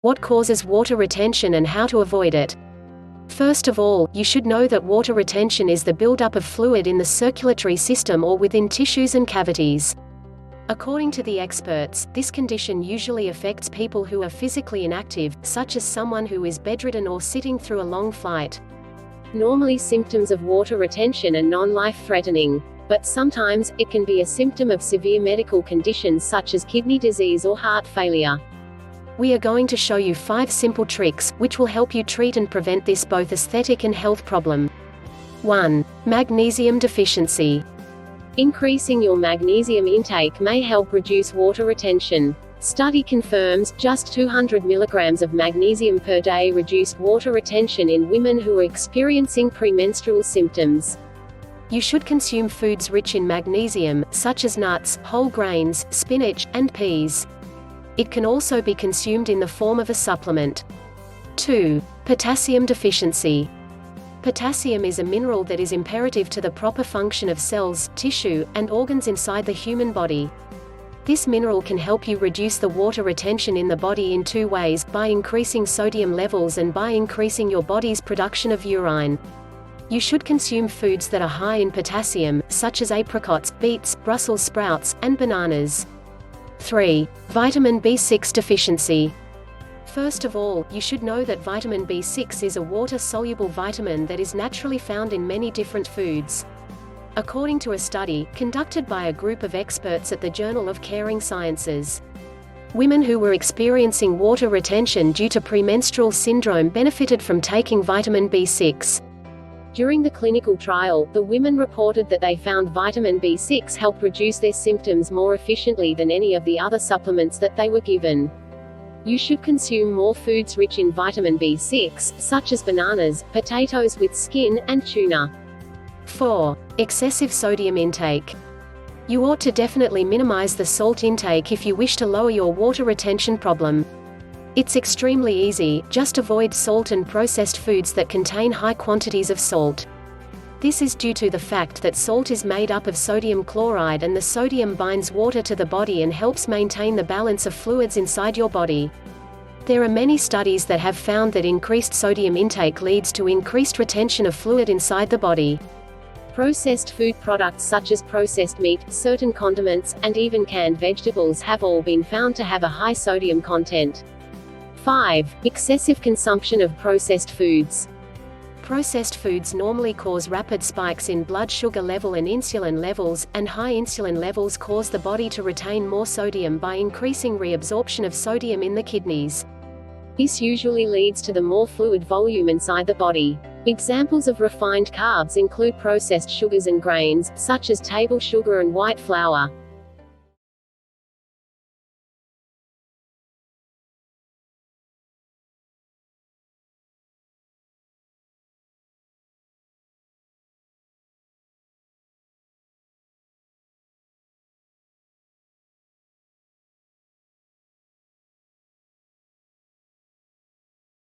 What causes water retention and how to avoid it? First of all, you should know that water retention is the buildup of fluid in the circulatory system or within tissues and cavities. According to the experts, this condition usually affects people who are physically inactive, such as someone who is bedridden or sitting through a long flight. Normally symptoms of water retention are non-life-threatening, but sometimes, it can be a symptom of severe medical conditions such as kidney disease or heart failure. We are going to show you 5 simple tricks, which will help you treat and prevent this both aesthetic and health problem. 1. Magnesium deficiency. Increasing your magnesium intake may help reduce water retention. Study confirms, just 200 mg of magnesium per day reduced water retention in women who are experiencing premenstrual symptoms. You should consume foods rich in magnesium, such as nuts, whole grains, spinach, and peas. It can also be consumed in the form of a supplement. 2. Potassium deficiency. Potassium is a mineral that is imperative to the proper function of cells, tissue, and organs inside the human body. This mineral can help you reduce the water retention in the body in 2 ways, by increasing sodium levels and by increasing your body's production of urine. You should consume foods that are high in potassium, such as apricots, beets, Brussels sprouts, and bananas. 3. Vitamin B6 deficiency. First of all, you should know that vitamin B6 is a water-soluble vitamin that is naturally found in many different foods. According to a study, conducted by a group of experts at the Journal of Caring Sciences, women who were experiencing water retention due to premenstrual syndrome benefited from taking vitamin B6. During the clinical trial, the women reported that they found vitamin B6 helped reduce their symptoms more efficiently than any of the other supplements that they were given. You should consume more foods rich in vitamin B6, such as bananas, potatoes with skin, and tuna. 4. Excessive sodium intake. You ought to definitely minimize the salt intake if you wish to lower your water retention problem. It's extremely easy, just avoid salt and processed foods that contain high quantities of salt. This is due to the fact that salt is made up of sodium chloride, and the sodium binds water to the body and helps maintain the balance of fluids inside your body. There are many studies that have found that increased sodium intake leads to increased retention of fluid inside the body. Processed food products such as processed meat, certain condiments, and even canned vegetables have all been found to have a high sodium content. 5. Excessive consumption of processed foods. Processed foods normally cause rapid spikes in blood sugar level and insulin levels, and high insulin levels cause the body to retain more sodium by increasing reabsorption of sodium in the kidneys. This usually leads to the more fluid volume inside the body. Examples of refined carbs include processed sugars and grains, such as table sugar and white flour.